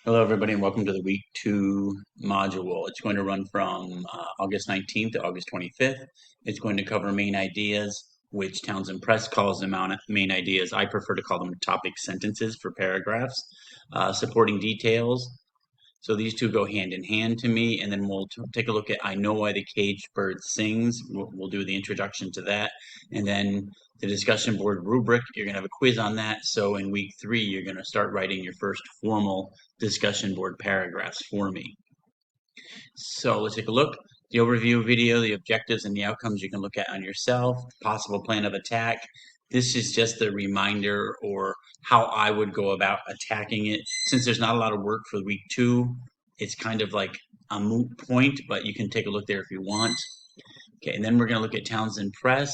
Hello, everybody, and welcome to the week 2 module. It's going to run from August 19th to August 25th. It's going to cover main ideas, which Townsend Press calls them main ideas. I prefer to call them topic sentences for paragraphs. Supporting details. So these two go hand in hand to me, and then we'll take a look at I Know Why the Caged Bird Sings. We'll do the introduction to that, and then the discussion board rubric. You're going to have a quiz on that. So in week 3, you're going to start writing your first formal discussion board paragraphs for me. So let's take a look. The overview video, the objectives and the outcomes you can look at on yourself, possible plan of attack. This is just a reminder or how I would go about attacking it. Since there's not a lot of work for week 2, it's kind of like a moot point, but you can take a look there if you want. Okay, and then we're going to look at Townsend Press.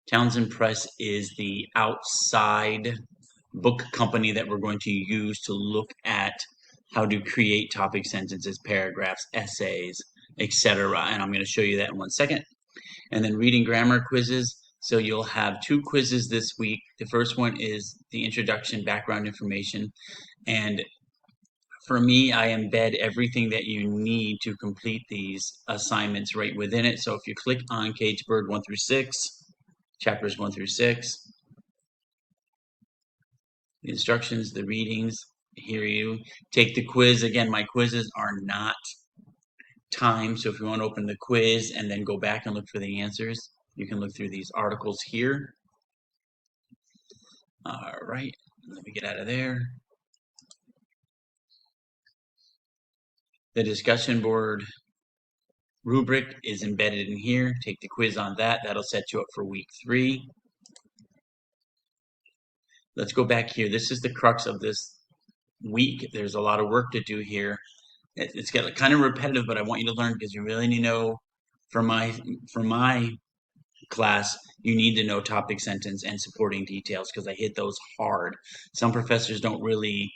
Townsend Press is the outside book company that we're going to use to look at how to create topic sentences, paragraphs, essays, etc. And I'm going to show you that in 1 second. And then reading grammar quizzes. So you'll have 2 quizzes this week. The first one is the introduction, background information. And for me, I embed everything that you need to complete these assignments right within it. So if you click on Caged Bird 1 through 6, chapters 1 through 6, the instructions, the readings, here you take the quiz. Again, my quizzes are not timed, so if you want to open the quiz and then go back and look for the answers, you can look through these articles here. All right, let me get out of there. The discussion board rubric is embedded in here. Take the quiz on that. That'll set you up for week 3. Let's go back here. This is the crux of this week. There's a lot of work to do here. It's got kind of repetitive, but I want you to learn because you really need to know. For my class, you need to know topic sentence and supporting details because I hit those hard. Some professors don't really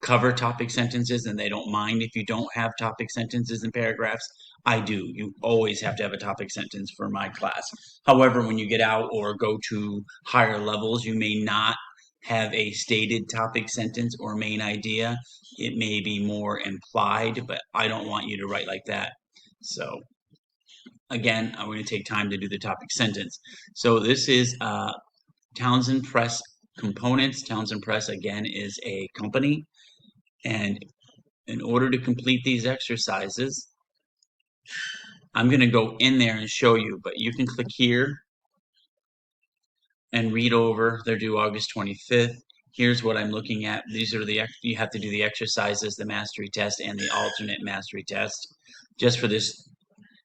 cover topic sentences and they don't mind if you don't have topic sentences and paragraphs. I do. You always have to have a topic sentence for my class. However, when you get out or go to higher levels, you may not have a stated topic sentence or main idea. It may be more implied, but I don't want you to write like that. So again, I'm going to take time to do the topic sentence. So this is Townsend Press components. Townsend Press, again, is a company. And in order to complete these exercises, I'm going to go in there and show you, but you can click here and read over. They're due August 25th. Here's what I'm looking at. These are you have to do the exercises, the mastery test, and the alternate mastery test. Just for this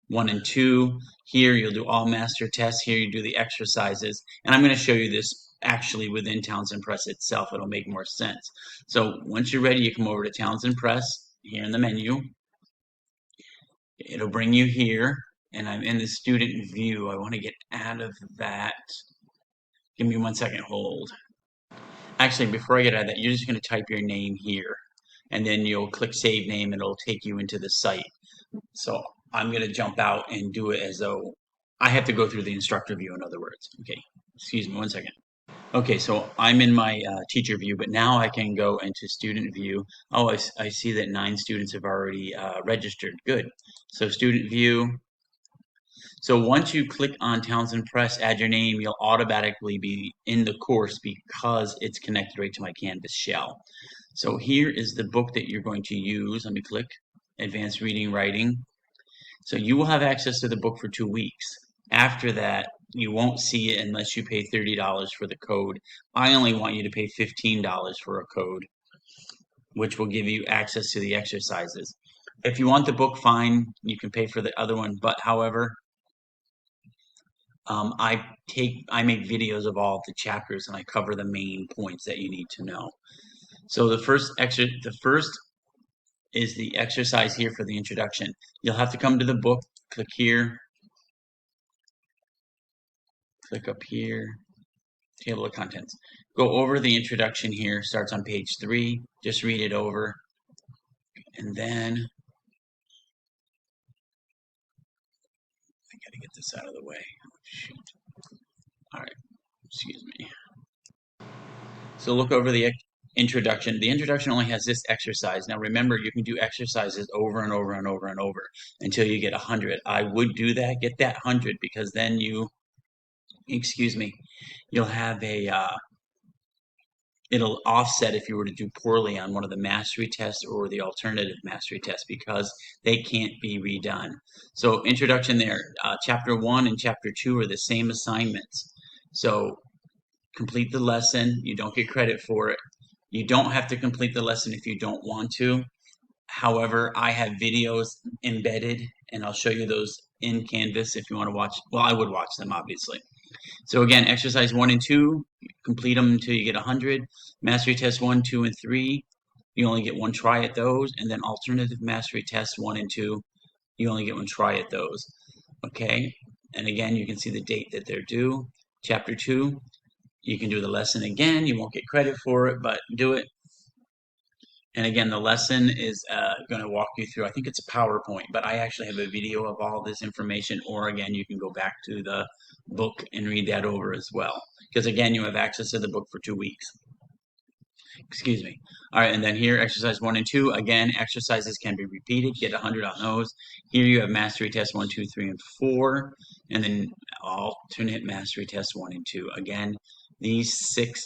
1 and 2. Here you'll do all master tests. Here you do the exercises. And I'm going to show you this actually within Townsend Press itself. It'll make more sense. So once you're ready, you come over to Townsend Press here in the menu. It'll bring you here, and I'm in the student view. I want to get out of that. Give me 1 second, hold. Actually, before I get out of that, you're just going to type your name here, and then you'll click Save Name, and it'll take you into the site. So I'm going to jump out and do it as though I have to go through the instructor view, in other words. Okay, excuse me 1 second. Okay, so I'm in my teacher view, but now I can go into student view. Oh, I see that 9 students have already registered. Good. So student view. So once you click on Townsend Press, add your name, you'll automatically be in the course because it's connected right to my Canvas shell. So here is the book that you're going to use. Let me click Advanced Reading Writing. So you will have access to the book for 2 weeks. After that, you won't see it unless you pay $30 for the code. I only want you to pay $15 for a code, which will give you access to the exercises. If you want the book, fine, you can pay for the other one. But however, I make videos of all the chapters and I cover the main points that you need to know. So the first is the exercise here for the introduction. You'll have to come to the book, click here, click up here, table of contents. Go over the introduction here, starts on page 3, just read it over. And then, I gotta get this out of the way. Oh, shoot. All right, excuse me. So look over the introduction. The introduction only has this exercise. Now remember, you can do exercises over and over and over and over until you get 100. I would do that, get that 100, because then you, excuse me, you'll have a, it'll offset if you were to do poorly on one of the mastery tests or the alternative mastery tests, because they can't be redone. So introduction there, chapter 1 and chapter 2 are the same assignments. So complete the lesson. You don't get credit for it. You don't have to complete the lesson if you don't want to. However, I have videos embedded, and I'll show you those in Canvas if you want to watch. Well, I would watch them, obviously. So again, exercise 1 and 2, complete them until you get 100. Mastery test 1, 2, and 3, you only get one try at those. And then alternative mastery tests 1 and 2, you only get one try at those. Okay, and again, you can see the date that they're due. Chapter 2, you can do the lesson again. You won't get credit for it, but do it. And again, the lesson is going to walk you through, I think it's a PowerPoint, but I actually have a video of all this information, or again, you can go back to the book and read that over as well. Because again, you have access to the book for 2 weeks. Excuse me. All right, and then here, exercise 1 and 2. Again, exercises can be repeated. Get 100 on those. Here you have mastery test 1, 2, 3, and 4. And then alternate mastery test 1 and 2. Again, these 6,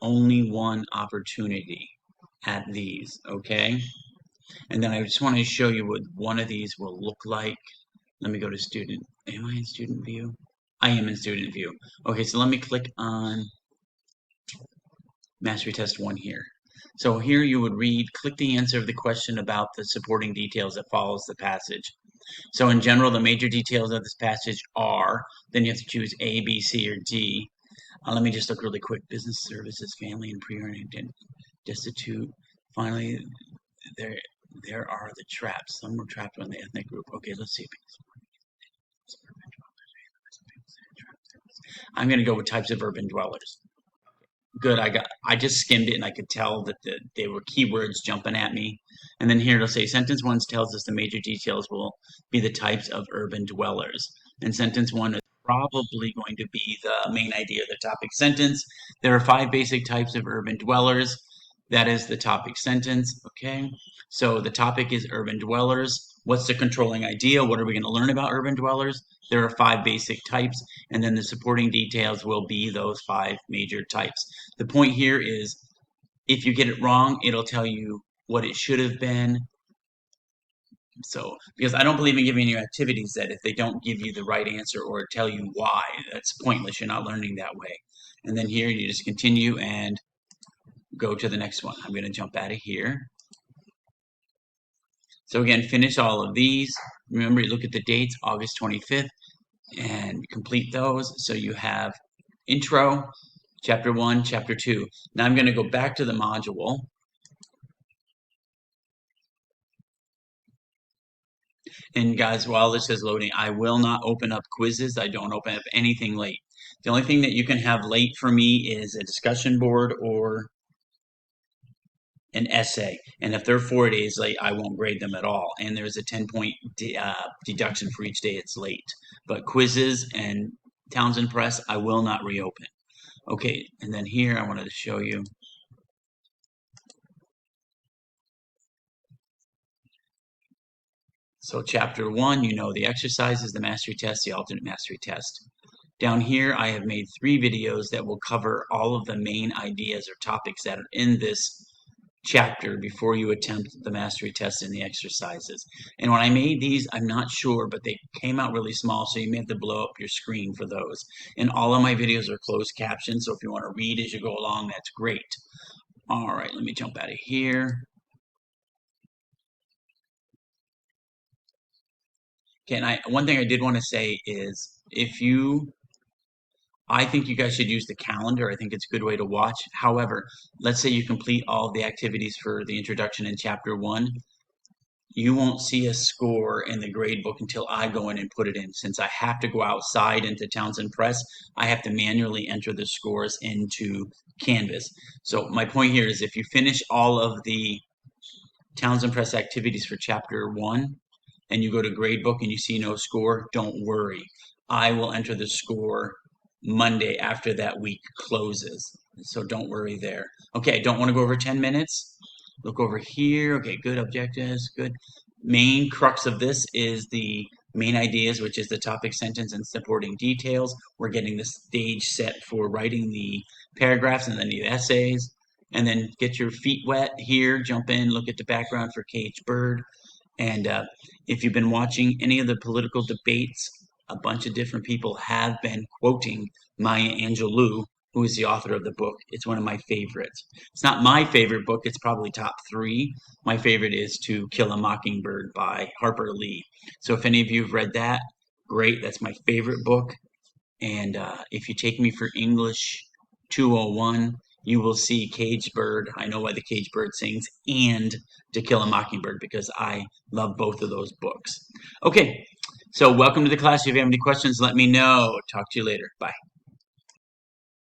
only one opportunity at these, okay? And then I just want to show you what one of these will look like. Let me go to student. Am I in student view? I am in student view. Okay, so let me click on mastery test 1 here. So here you would read, click the answer of the question about the supporting details that follows the passage. So in general, the major details of this passage are, then you have to choose A, B, C, or D. Let me just look really quick. Business services, family and pre-earning, destitute. Finally, there are the traps. Some were trapped on the ethnic group. Okay, let's see. I'm going to go with types of urban dwellers. Good. I just skimmed it and I could tell that they were keywords jumping at me. And then here it'll say sentence 1 tells us the major details will be the types of urban dwellers. And sentence 1 is probably going to be the main idea of the topic sentence. There are 5 basic types of urban dwellers. That is the topic sentence. Okay. So the topic is urban dwellers. What's the controlling idea? What are we going to learn about urban dwellers? There are 5 basic types, and then the supporting details will be those 5 major types. The point here is, if you get it wrong, it'll tell you what it should have been. So, because I don't believe in giving you activities that if they don't give you the right answer or tell you why, that's pointless. You're not learning that way. And then here you just continue and go to the next one. I'm going to jump out of here. So again, finish all of these. Remember, you look at the dates, August 25th, and complete those. So you have intro, chapter 1, chapter 2. Now I'm going to go back to the module. And guys, while this is loading, I will not open up quizzes. I don't open up anything late. The only thing that you can have late for me is a discussion board or an essay. And if they're 4 days late, I won't grade them at all. And there's a 10-point deduction for each day it's late. But quizzes and Townsend Press, I will not reopen. Okay, and then here I wanted to show you. So chapter 1, you know the exercises, the mastery test, the alternate mastery test. Down here, I have made 3 videos that will cover all of the main ideas or topics that are in this chapter before you attempt the mastery test and the exercises. And when I made these, I'm not sure, but they came out really small, so you may have to blow up your screen for those. And all of my videos are closed captioned, so if you want to read as you go along, that's great. All right, let me jump out of here. Okay, and one thing I did want to say is I think you guys should use the calendar. I think it's a good way to watch. However, let's say you complete all of the activities for the introduction in chapter 1. You won't see a score in the grade book until I go in and put it in. Since I have to go outside into Townsend Press, I have to manually enter the scores into Canvas. So my point here is if you finish all of the Townsend Press activities for chapter 1 and you go to gradebook and you see no score, don't worry. I will enter the score Monday after that week closes. So don't worry there. Okay, don't want to go over 10 minutes. Look over here. Okay, good objectives, good. Main crux of this is the main ideas, which is the topic, sentence, and supporting details. We're getting the stage set for writing the paragraphs and then the essays. And then get your feet wet here, jump in, look at the background for Caged Bird. And if you've been watching any of the political debates, a bunch of different people have been quoting Maya Angelou, who is the author of the book. It's one of my favorites. It's not my favorite book, it's probably top three. My favorite is To Kill a Mockingbird by Harper Lee. So if any of you have read that, great. That's my favorite book. And if you take me for English 201, you will see Caged Bird. I know why the Caged Bird sings, and To Kill a Mockingbird, because I love both of those books. Okay, so welcome to the class. If you have any questions, let me know. Talk to you later. Bye.